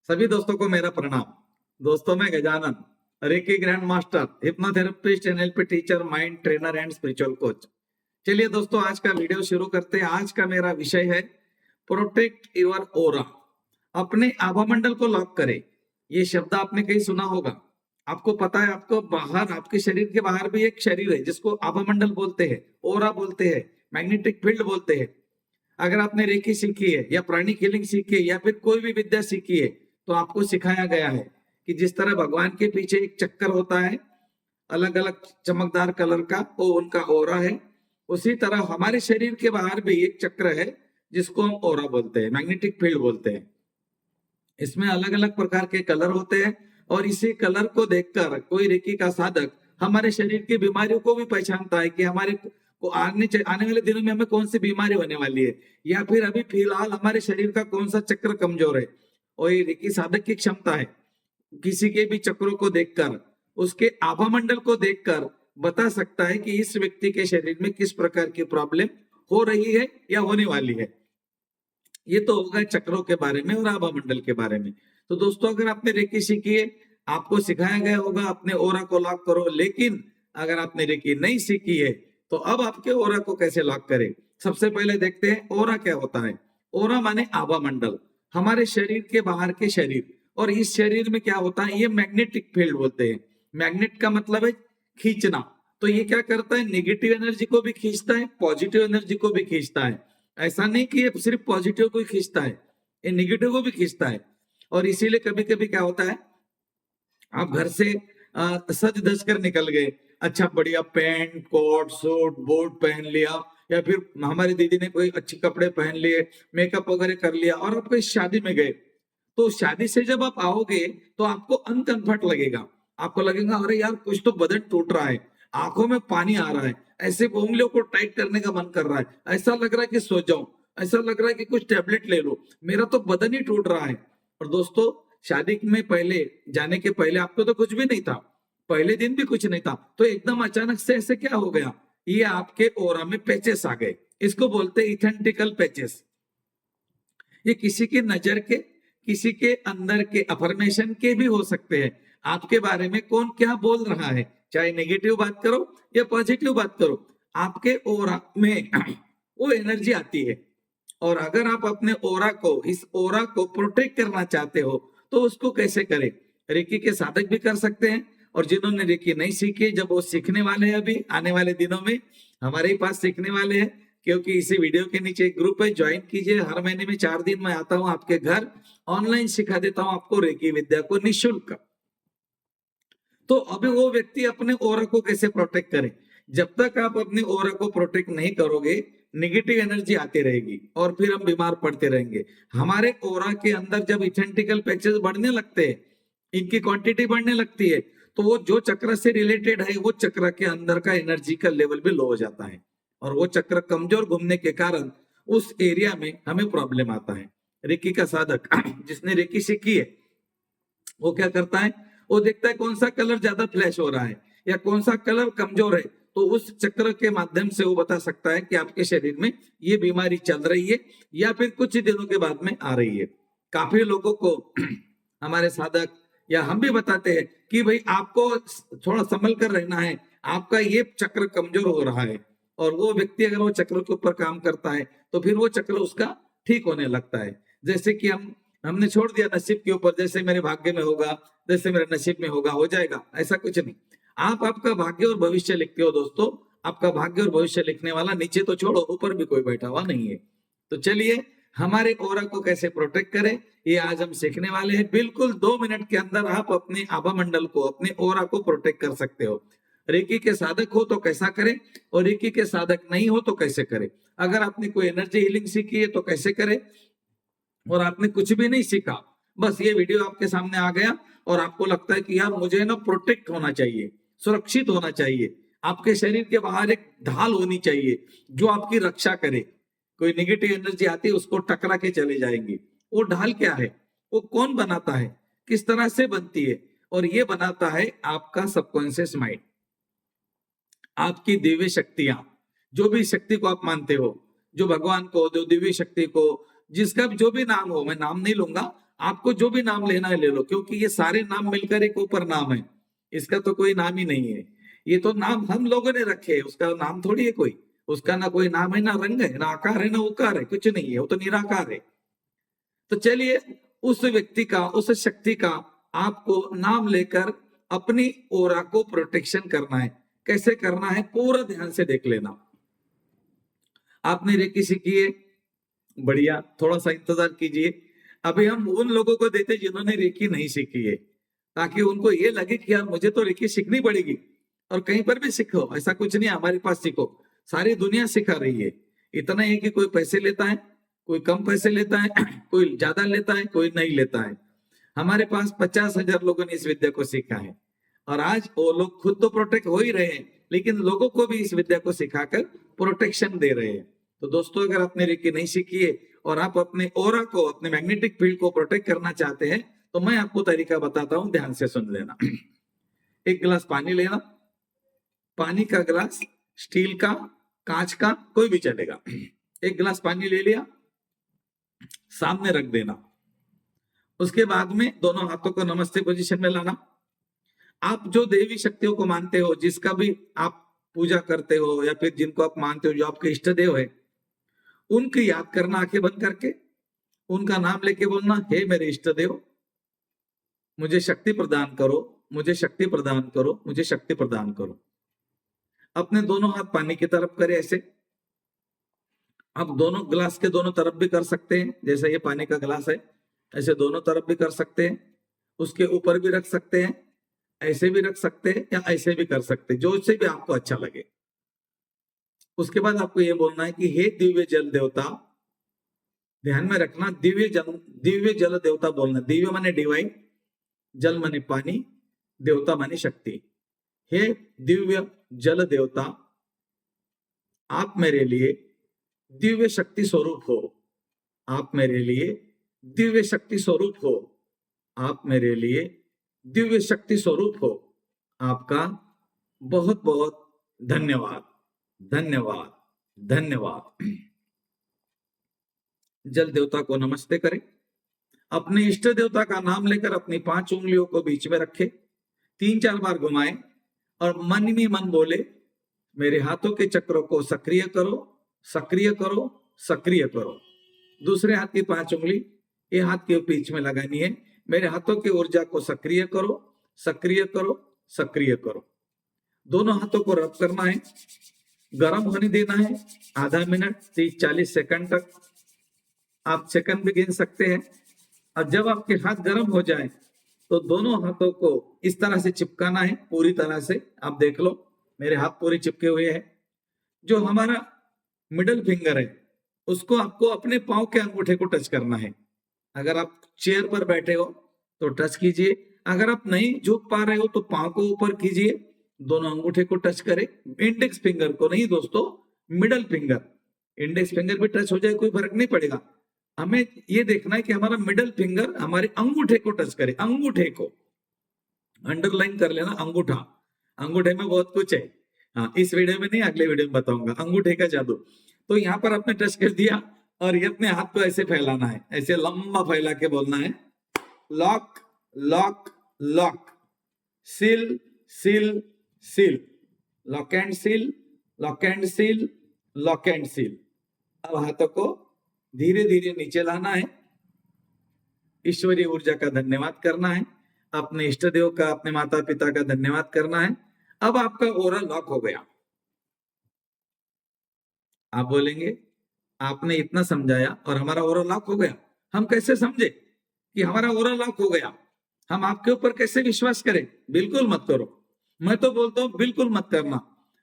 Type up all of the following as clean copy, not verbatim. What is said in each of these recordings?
सभी दोस्तों को मेरा प्रणाम। दोस्तों मैं Gajanan, reiki grand master, hypnotherapist, NLP teacher, mind trainer and spiritual coach. चलिए दोस्तों, आज का वीडियो शुरू करते हैं। आज का मेरा विषय है प्रोटेक्ट योर ओरा। अपने आभामंडल को लॉक करें। ये शब्द आपने कहीं सुना होगा। आपको पता है, आपको बाहर, आपके शरीर के बाहर भी एक शरीर है जिसको आभामंडल बोलते हैं, ओरा बोलते हैं, मैग्नेटिक फील्ड बोलते हैं। अगर आपने रेकी सीखी है या प्राणिक हीलिंग सीखी है या फिर कोई भी विद्या सीखी है, तो आपको सिखाया गया है कि जिस तरह भगवान के पीछे एक चक्कर होता है अलग अलग चमकदार कलर का, वो उनका ओरा है। उसी तरह हमारे शरीर के बाहर भी एक चक्र है जिसको हम ओरा बोलते हैं, मैग्नेटिक फील्ड बोलते हैं। इसमें अलग अलग प्रकार के कलर होते हैं और इसी कलर को देखकर कोई रेकी का साधक हमारे शरीर की बीमारियों को भी पहचानता है कि हमारे को आने वाले दिनों में हमें कौन सी बीमारी होने वाली है, या फिर अभी फिलहाल हमारे शरीर का कौन सा चक्र कमजोर है। और ये रेकी साधक की क्षमता है किसी के भी चक्रों को देखकर, उसके आभामंडल को देखकर बता सकता है कि इस व्यक्ति के शरीर में किस प्रकार की प्रॉब्लम हो रही है या होने वाली है। ये तो होगा चक्रों के बारे में और आभामंडल के बारे में। तो दोस्तों, अगर आपने रेकी सीखी है, आपको सिखाया गया होगा अपने ओरा को लॉक करो। लेकिन अगर आपने रेकी नहीं सीखी है, तो अब आपके ओरा को कैसे लॉक करें। सबसे पहले देखते हैं ओरा क्या होता है। ओरा माने आभामंडल, हमारे शरीर के बाहर के शरीर। और इस शरीर में क्या होता है, ये मैग्नेटिक फील्ड बोलते हैं। मैग्नेट का मतलब है खींचना। तो ये क्या करता है, नेगेटिव एनर्जी को भी खींचता है, पॉजिटिव एनर्जी को भी खींचता है। ऐसा नहीं कि ये सिर्फ पॉजिटिव को ही खींचता है, ये नेगेटिव को भी खींचता है। और इसीलिए कभी कभी क्या होता है, आप घर से सज धज कर निकल गए, अच्छा बढ़िया पैंट कोट सूट बूट पहन लिया, या फिर हमारी दीदी ने कोई अच्छे कपड़े पहन लिए, मेकअप वगैरह कर लिया, और आप कोई शादी में गए। तो शादी से जब आप आओगे तो आपको अनकंफर्ट लगेगा। आपको लगेगा अरे यार कुछ तो बदन टूट रहा है, आंखों में पानी आ रहा है, ऐसे उंगलियों को टाइट करने का मन कर रहा है, ऐसा लग रहा है कि सो जाऊं, ऐसा लग रहा है कि कुछ टेबलेट ले लो, मेरा तो बदन ही टूट रहा है। और दोस्तों, शादी में पहले जाने के पहले आपको तो कुछ भी नहीं था, पहले दिन भी कुछ नहीं था, तो एकदम अचानक से ऐसे क्या हो गया, ये आपके ओरा में पैचेस आ गए। इसको बोलते हैं इथेंटिकल पैचेस। ये किसी की नजर के, किसी के अंदर के अफर्मेशन के भी हो सकते हैं। आपके बारे में कौन क्या बोल रहा है, चाहे नेगेटिव बात करो या पॉजिटिव बात करो, आपके ओरा में वो एनर्जी आती है। और अगर आप अपने ओरा को, इस ओरा को प्रोटेक्ट करना चाहते हो, तो उसको कैसे करें। रेकी के साधक भी कर सकते हैं, और जिन्होंने रेकी नहीं सीखी, जब वो सीखने वाले हैं, अभी आने वाले दिनों में हमारे ही पास सीखने वाले हैं, क्योंकि इसी वीडियो के नीचे एक ग्रुप है, ज्वाइन कीजिए। हर महीने में 4 दिन मैं आता हूं आपके घर, ऑनलाइन सिखा देता हूं आपको रेकी विद्या को निःशुल्क। तो अभी वो व्यक्ति अपने ओरा को कैसे प्रोटेक्ट करे। जब तक आप अपने ओरा को प्रोटेक्ट नहीं करोगे, निगेटिव एनर्जी आती रहेगी और फिर हम बीमार पड़ते रहेंगे। हमारे ओरा के अंदर जब इथेंटिकल पैचेस बढ़ने लगते हैं, इनकी क्वांटिटी बढ़ने लगती है, तो वो जो चक्र से रिलेटेड है, वो चक्र के अंदर का एनर्जी का लेवल भी लो हो जाता है, और वो चक्र कमजोर घूमने के कारण उस एरिया में हमें प्रॉब्लम आता है। रेकी का साधक जिसने रेकी सीखी है, वो क्या करता है, वो देखता है कौन सा कलर ज्यादा फ्लैश हो रहा है या कौन सा कलर कमजोर है, तो उस चक्र के माध्यम से वो बता सकता है कि आपके शरीर में ये बीमारी चल रही है या फिर कुछ दिनों के बाद में आ रही है। काफी लोगों को हमारे साधक या हम भी बताते हैं कि भाई आपको थोड़ा संभल कर रहना है, आपका ये चक्र कमजोर हो रहा है। और वो व्यक्ति अगर वो चक्र के ऊपर काम करता है, तो फिर वो चक्र उसका ठीक होने लगता है। जैसे कि हमने छोड़ दिया नसीब के ऊपर, जैसे मेरे भाग्य में होगा, जैसे मेरे नसीब में होगा हो जाएगा, ऐसा कुछ नहीं। आप आपका भाग्य और भविष्य लिखते हो दोस्तों। आपका भाग्य और भविष्य लिखने वाला नीचे तो छोड़ो, ऊपर भी कोई बैठा हुआ नहीं है। तो चलिए, हमारे ओरा को कैसे प्रोटेक्ट करें, ये आज हम सीखने वाले हैं। बिल्कुल 2 मिनट के अंदर आप अपने आभामंडल को, अपने ओरा को प्रोटेक्ट कर सकते हो। रेकी के साधक हो तो कैसा करें, और रेकी के साधक नहीं हो तो कैसे करें। अगर आपने कोई एनर्जी हीलिंग सीखी है तो कैसे करें, और आपने कुछ भी नहीं सीखा, बस ये वीडियो आपके सामने आ गया और आपको लगता है कि यार मुझे ना प्रोटेक्ट होना चाहिए, सुरक्षित होना चाहिए, आपके शरीर के बाहर एक ढाल होनी चाहिए जो आपकी रक्षा करे। कोई नेगेटिव एनर्जी आती है, उसको टकरा के चले जाएंगे। वो ढाल क्या है, वो कौन बनाता है, किस तरह से बनती है, और ये बनाता है आपका सबकॉन्शियस माइंड, आपकी दिव्य शक्तियां। जो भी शक्ति को आप मानते हो, जो भगवान को, जो दिव्य शक्ति को, जिसका जो भी नाम हो, मैं नाम नहीं लूंगा, आपको जो भी नाम लेना है ले लो, क्योंकि ये सारे नाम मिलकर एक ऊपर नाम है, इसका तो कोई नाम ही नहीं है। ये तो नाम हम लोगों ने रखे है, उसका नाम थोड़ी है कोई। उसका ना कोई नाम है, ना रंग है, ना आकार है, ना उकार है, कुछ नहीं है, वो तो निराकार है। तो चलिए उस व्यक्ति का, उस शक्ति का आपको नाम लेकर अपनी ओरा को प्रोटेक्शन करना है। कैसे करना है पूरा ध्यान से देख लेना। आपने रेकी सीखी है, बढ़िया, थोड़ा सा इंतजार कीजिए। अभी हम उन लोगों को देते जिन्होंने रेकी नहीं सीखी है, ताकि उनको ये लगे कि यार मुझे तो रेकी सीखनी पड़ेगी। और कहीं पर भी सीखो, ऐसा कुछ नहीं, हमारे पास सीखो, सारी दुनिया सिखा रही है। इतना है कि कोई पैसे लेता है, कोई कम पैसे लेता है, कोई ज्यादा लेता है, कोई नहीं लेता है। हमारे पास 50,000 लोगों ने इस विद्या को सीखा है, और आज वो लोग खुद तो प्रोटेक्ट हो ही रहे हैं, लेकिन लोगों को भी इस विद्या को सिखाकर प्रोटेक्शन दे रहे हैं। तो दोस्तों, अगर आपने रेकी नहीं सीखी है और आप अपने ओरा को, अपने मैग्नेटिक फील्ड को प्रोटेक्ट करना चाहते हैं, तो मैं आपको तरीका बताता हूं, ध्यान से सुन लेना। एक गिलास पानी लेना, पानी का गिलास स्टील का, कांच का, कोई भी चलेगा। एक गिलास पानी ले लिया, सामने रख देना। उसके बाद में दोनों हाथों को नमस्ते पोजीशन में लाना। आप जो देवी शक्तियों को मानते हो, जिसका भी आप पूजा करते हो, या फिर जिनको आप मानते हो, जो आपके इष्ट देव है, उनकी याद करना आंखें बंद करके। उनका नाम लेके बोलना, हे मेरे इष्ट देव, मुझे शक्ति प्रदान करो, मुझे शक्ति प्रदान करो, मुझे शक्ति प्रदान करो। अपने दोनों हाथ पानी की तरफ करें ऐसे। आप दोनों गिलास के दोनों तरफ भी कर सकते हैं, जैसे ये पानी का गिलास है, ऐसे दोनों तरफ भी कर सकते हैं। उसके ऊपर भी रख सकते हैं, ऐसे भी रख सकते हैं, या ऐसे भी कर सकते हैं, जो से भी आपको अच्छा लगे। उसके बाद आपको ये बोलना है कि हे दिव्य जल देवता, ध्यान में रखना, दिव्य जल देवता बोलना। दिव्य माने डिवाइन, जल माने पानी, देवता माने शक्ति। हे दिव्य जल देवता, आप मेरे लिए दिव्य शक्ति स्वरूप हो। आप मेरे लिए दिव्य शक्ति स्वरूप हो। आप मेरे लिए दिव्य शक्ति स्वरूप हो। आपका बहुत बहुत धन्यवाद, धन्यवाद, धन्यवाद। जल देवता को नमस्ते करें। अपने इष्ट देवता का नाम लेकर अपनी 5 उंगलियों को बीच में रखें, 3-4 बार घुमाएं, और मन में मन बोले, मेरे हाथों के चक्रों को सक्रिय करो, सक्रिय करो, सक्रिय करो। दूसरे हाथ की 5 उंगली ये हाथ के बीच में लगानी है। मेरे हाथों की ऊर्जा को सक्रिय करो, सक्रिय करो, सक्रिय करो। दोनों हाथों को रब करना है, गर्म होने देना है, आधा मिनट, 30-40 सेकंड तक। आप सेकंड भी गिन सकते हैं। और जब आपके हाथ गर्म हो जाए, तो दोनों हाथों को इस तरह से चिपकाना है, पूरी तरह से। आप देख लो, मेरे हाथ पूरे चिपके हुए हैं। जो हमारा मिडल फिंगर है, उसको आपको अपने पांव के अंगूठे को टच करना है। अगर आप चेयर पर बैठे हो तो टच कीजिए, अगर आप नहीं झुक पा रहे हो तो पांव को ऊपर कीजिए, दोनों अंगूठे को टच करें। इंडेक्स फिंगर को नहीं दोस्तों, मिडल फिंगर। इंडेक्स फिंगर भी टच हो जाए कोई फर्क नहीं पड़ेगा, हमें ये देखना है कि हमारा मिडल फिंगर हमारे अंगूठे को टच करे। अंगूठे को अंडरलाइन कर लेना, अंगूठा। अंगूठे में बहुत कुछ है, हाँ, इस वीडियो में नहीं, अगले वीडियो में बताऊंगा अंगूठे का जादू। तो यहाँ पर आपने टच कर दिया, और ये अपने हाथ को ऐसे फैलाना है, ऐसे लंबा फैला के बोलना है, lock, lock, lock, seal, seal, seal, lock and seal, lock and seal, lock and seal. अब हाथों को धीरे धीरे नीचे लाना है, ईश्वरीय ऊर्जा का धन्यवाद करना है, अपने इष्ट देव का, अपने माता पिता का धन्यवाद करना है। अब आपका ओरा लॉक हो गया। आप बोलेंगे आपने इतना समझाया और हमारा ओरा लॉक हो गया, हम कैसे समझे कि हमारा ओरा लॉक हो गया? हम आपके ऊपर कैसे विश्वास करें? बिल्कुल मत करो। मैं तो बोलता हूं बिल्कुल मत करना,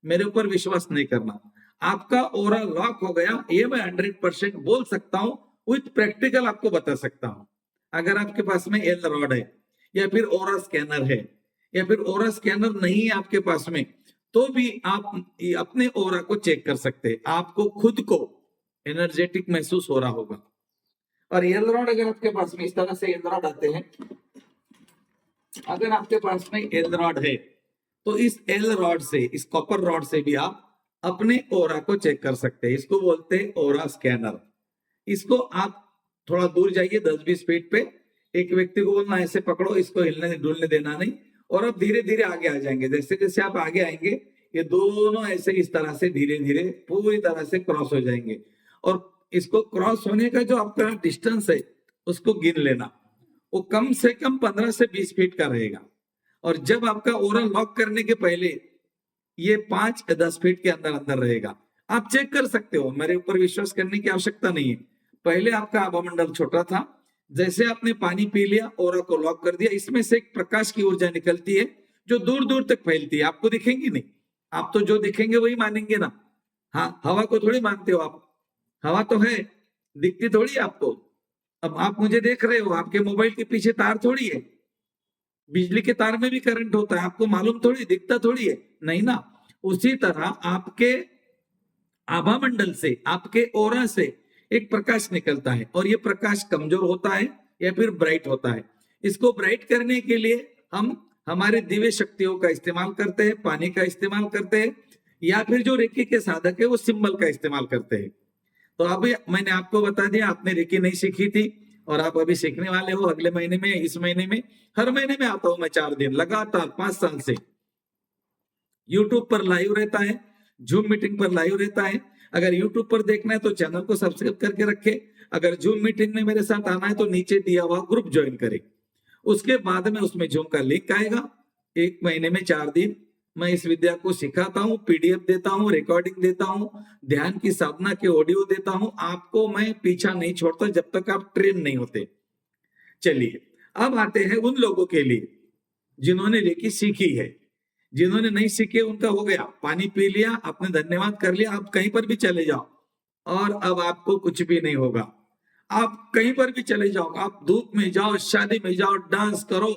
मेरे ऊपर विश्वास नहीं करना। आपका ओरा लॉक हो गया, ये मैं 100% बोल सकता हूं, विथ प्रैक्टिकल आपको बता सकता हूं। अगर आपके पास में एल रॉड है, या फिर ओरा स्कैनर है, या फिर ओरा स्कैनर नहीं है आपके पास में, तो भी आप अपने ओरा को चेक कर सकते हैं। आपको खुद को एनर्जेटिक महसूस हो रहा होगा। और एल रॉड अगर आपके पास में इस तरह से एल रॉड आते हैं, अगर आपके पास में एल रॉड है, तो इस एल रॉड से, इस कॉपर रॉड से भी आप अपने ओरा को चेक कर सकते हैं। इसको बोलते हैं ओरा स्कैनर। इसको आप थोड़ा दूर जाइए, 10-20 फीट पे, एक व्यक्ति को बोलना ऐसे पकड़ो, इसको हिलने डुलने देना नहीं, और अब धीरे धीरे आगे आ जाएंगे। जैसे जैसे आप आगे आएंगे ये दोनों ऐसे इस तरह से धीरे धीरे पूरी तरह से क्रॉस हो जाएंगे। और इसको क्रॉस होने का जो आपका डिस्टेंस है उसको गिन लेना, वो कम से कम 15 से 20 फीट का रहेगा। और जब आपका ओरा लॉक करने के पहले ये 5 या 10 फीट के अंदर अंदर रहेगा। आप चेक कर सकते हो, मेरे ऊपर विश्वास करने की आवश्यकता नहीं है। पहले आपका आभामंडल छोटा था, जैसे आपने पानी पी लिया, ओरा को लॉक कर दिया, इसमें से एक प्रकाश की ऊर्जा निकलती है जो दूर दूर तक फैलती है। आपको दिखेंगी नहीं, आप तो जो दिखेंगे वही मानेंगे ना। हाँ, हवा को थोड़ी मानते हो आप, हवा तो है, दिखती थोड़ी है आपको। अब आप मुझे देख रहे हो, आपके मोबाइल के पीछे तार थोड़ी है, बिजली के तार में भी करंट होता है, आपको मालूम थोड़ी, दिखता थोड़ी है, नहीं ना। उसी तरह आपके आभामंडल से, आपके ओरा से एक प्रकाश निकलता है, और ये प्रकाश कमजोर होता है या फिर ब्राइट होता है। इसको ब्राइट करने के लिए हम हमारे दिव्य शक्तियों का इस्तेमाल करते हैं, पानी का इस्तेमाल करते हैं, या फिर जो रेकी के साधक है वो सिंबल का इस्तेमाल करते हैं। तो अभी मैंने आपको बता दिया, आपने रेकी नहीं सीखी थी और आप अभी सीखने वाले हो अगले महीने में, इस महीने में। हर महीने में आता हूं मैं 4 दिन लगातार 5 साल से। यूट्यूब पर लाइव रहता है, जूम मीटिंग पर लाइव रहता है। अगर यूट्यूब पर देखना है तो चैनल को सब्सक्राइब करके रखे। अगर जूम मीटिंग में मेरे साथ आना है तो नीचे दिया हुआ ग्रुप ज्वाइन करे। उसके बाद में उसमें जूम का लिंक आएगा। 1 महीने में 4 दिन मैं इस विद्या को सिखाता हूँ, पीडीएफ देता हूँ, रिकॉर्डिंग देता हूँ, ध्यान की साधना के ऑडियो देता हूँ। आपको मैं पीछा नहीं छोड़ता जब तक आप ट्रेन नहीं होते। चलिए, अब आते हैं उन लोगों के लिए जिन्होंने रेकी सीखी है। जिन्होंने नहीं सीखे उनका हो गया, पानी पी लिया, आपने धन्यवाद कर लिया, आप कहीं पर भी चले जाओ और अब आपको कुछ भी नहीं होगा। आप कहीं पर भी चले जाओ, आप धूप में जाओ, शादी में जाओ, डांस करो,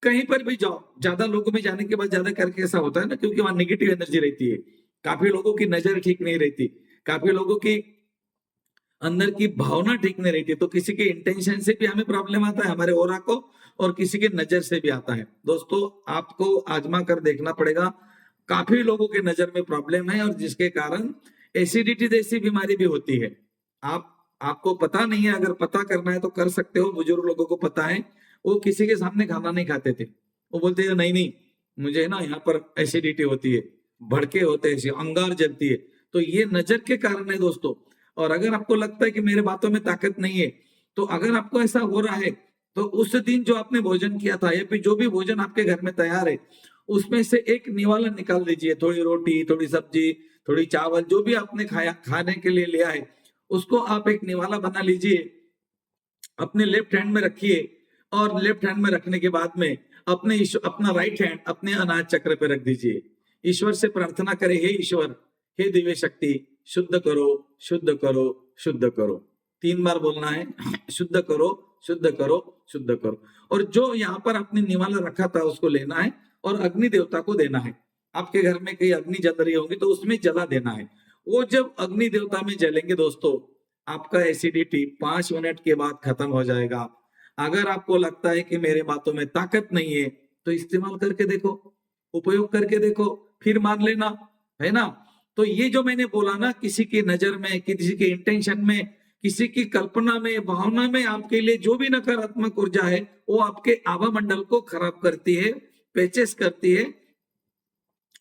कहीं पर भी जाओ। ज्यादा लोगों में जाने के बाद ज्यादा करके ऐसा होता है ना, क्योंकि वहां निगेटिव एनर्जी रहती है। काफी लोगों की नजर ठीक नहीं रहती, काफी लोगों की अंदर की भावना ठीक नहीं रहती, तो किसी के इंटेंशन से भी हमें प्रॉब्लम आता है, हमारे ओरा को, और किसी के नजर से भी आता है। दोस्तों, आपको आजमा कर देखना पड़ेगा। काफी लोगों के नजर में प्रॉब्लम है और जिसके कारण एसिडिटी जैसी बीमारी भी होती है। आपको पता नहीं है, अगर पता करना है तो कर सकते हो। बुजुर्ग लोगों को पता है, वो किसी के सामने खाना नहीं खाते थे। वो बोलते थे नहीं नहीं, मुझे ना यहाँ पर एसिडिटी होती है, भड़के होते हैं, अंगार जलती है। तो ये नजर के कारण है दोस्तों। और अगर आपको लगता है कि मेरे बातों में ताकत नहीं है, तो अगर आपको ऐसा हो रहा है तो उस दिन जो आपने भोजन किया था या फिर जो भी भोजन आपके घर में तैयार है उसमें से एक निवाला निकाल दीजिए। थोड़ी रोटी, थोड़ी सब्जी, थोड़ी चावल, जो भी आपने खाया, खाने के लिए लिया है, उसको आप एक निवाला बना लीजिए, अपने लेफ्ट हैंड में रखिए। और लेफ्ट हैंड में रखने के बाद में अपना राइट हैंड अपने अनाज चक्र पे रख दीजिए। ईश्वर से प्रार्थना करें, हे ईश्वर, हे दिव्य शक्ति, शुद्ध करो, शुद्ध करो, शुद्ध करो। 3 बार बोलना है, शुद्ध करो, शुद्ध करो, शुद्ध करो। और जो यहाँ पर आपने निवाला रखा था उसको लेना है और अग्नि देवता को देना है। आपके घर में कहीं अग्नि जल रही होगी तो उसमें जला देना है। वो जब अग्नि देवता में जलेंगे दोस्तों, आपका एसिडिटी 5 मिनट के बाद खत्म हो जाएगा। अगर आपको लगता है कि मेरे बातों में ताकत नहीं है तो इस्तेमाल करके देखो, उपयोग करके देखो, फिर मान लेना, है ना। तो ये जो मैंने बोला ना, किसी की नजर में, किसी के इंटेंशन में, किसी की कल्पना में, भावना में आपके लिए जो भी नकारात्मक ऊर्जा है वो आपके आभा मंडल को खराब करती है, पेचेस करती है,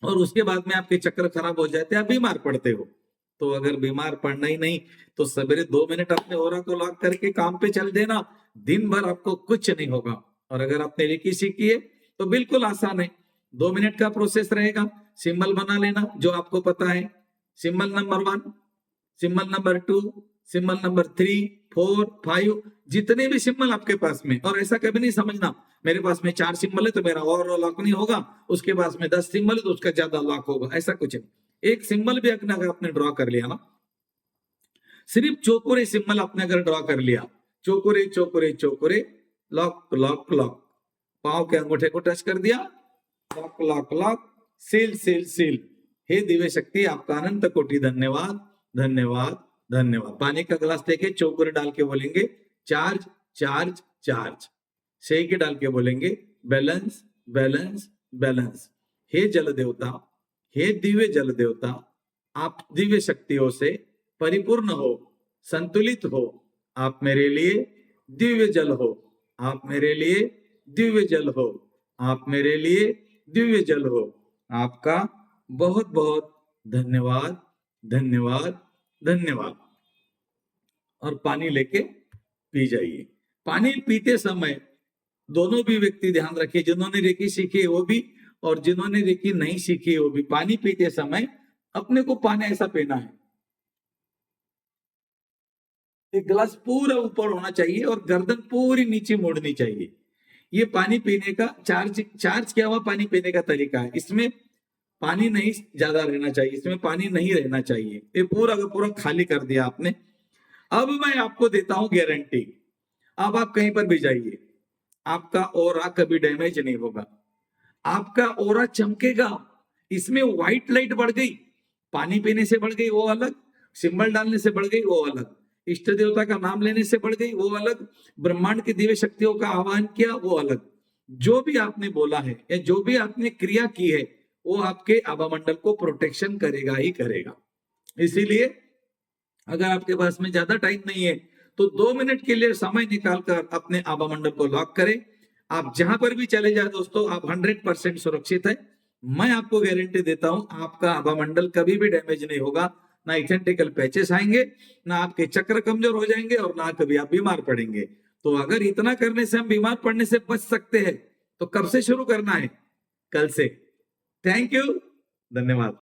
और उसके बाद में आपके चक्र खराब हो जाते हैं, आप बीमार पड़ते हो। तो अगर बीमार पड़ना ही नहीं तो सवेरे 2 मिनट अपने ओरा को लॉक करके काम पे चल देना, दिन भर आपको कुछ नहीं होगा। और अगर आपने रेकी सीखी है तो बिल्कुल आसान है, 2 मिनट का प्रोसेस रहेगा। सिंबल बना लेना जो आपको पता है, symbol number 1, symbol number 2, symbol number 3, 4, 5, जितने भी सिंबल आपके पास में। और ऐसा कभी नहीं समझना मेरे पास में 4 सिंबल है तो मेरा और लॉक नहीं होगा, उसके पास में 10 सिंबल है तो उसका ज्यादा लॉक होगा, ऐसा कुछ नहीं। एक सिंबल भी अगर आपने ड्रॉ कर लिया ना, सिर्फ चौकोरे सिंबल आपने अगर ड्रॉ कर लिया, चौकोरे चौकोरे चौकोरे, लॉक लॉक लॉक, पांव के अंगूठे को टच कर दिया, lock lock lock, seal seal seal. हे दिव्य शक्ति, आपका अनंत कोटि धन्यवाद, धन्यवाद, धन्यवाद। पानी का गिलास लेके चौकोरे डाल के बोलेंगे चार्ज चार्ज चार्ज, सही के डाल के बोलेंगे बैलेंस बैलेंस बैलेंस। हे जल देवता, हे दिव्य जल देवता, आप दिव्य शक्तियों से परिपूर्ण हो, संतुलित हो, आप मेरे लिए दिव्य जल हो, आप मेरे लिए दिव्य जल हो, आप मेरे लिए दिव्य जल हो। आपका बहुत बहुत धन्यवाद, धन्यवाद, धन्यवाद। और पानी लेके पी जाइए। पानी पीते समय दोनों भी व्यक्ति ध्यान रखिए, जिन्होंने रेकी सीखी है वो भी और जिन्होंने रेकी नहीं सीखी है वो भी। पानी पीते समय अपने को पानी ऐसा पीना है, एक गिलास पूरा ऊपर होना चाहिए और गर्दन पूरी नीचे मोड़नी चाहिए। ये पानी पीने का चार्ज किया हुआ पानी पीने का तरीका है। इसमें पानी नहीं ज्यादा रहना चाहिए, इसमें पानी नहीं रहना चाहिए। ये पूरा का पूरा खाली कर दिया आपने। अब मैं आपको देता हूं गारंटी। अब आप कहीं पर भी जाइए, आपका ऑरा कभी डैमेज नहीं होगा, आपका ऑरा चमकेगा। इसमें व्हाइट लाइट बढ़ गई, पानी पीने से बढ़ गई वो अलग, सिंबल डालने से बढ़ गई वो अलग, इष्ट देवता का नाम लेने से बढ़ गई वो अलग, ब्रह्मांड की दिव्य शक्तियों का आह्वान किया वो अलग। जो भी आपने बोला है या जो भी आपने क्रिया की है वो आपके आभा मंडल को प्रोटेक्शन करेगा ही करेगा। इसीलिए अगर आपके पास में ज्यादा टाइम नहीं है तो 2 मिनट के लिए समय निकालकर अपने आभा मंडल को लॉक करें। आप जहां पर भी चले जाए दोस्तों, आप 100% सुरक्षित है। मैं आपको गारंटी देता हूं आपका आभा मंडल कभी भी डैमेज नहीं होगा, ना इथेंटिकल पैचेस आएंगे, ना आपके चक्र कमजोर हो जाएंगे और ना कभी आप बीमार पड़ेंगे। तो अगर इतना करने से हम बीमार पड़ने से बच सकते हैं तो कब से शुरू करना है? कल से। थैंक यू, धन्यवाद।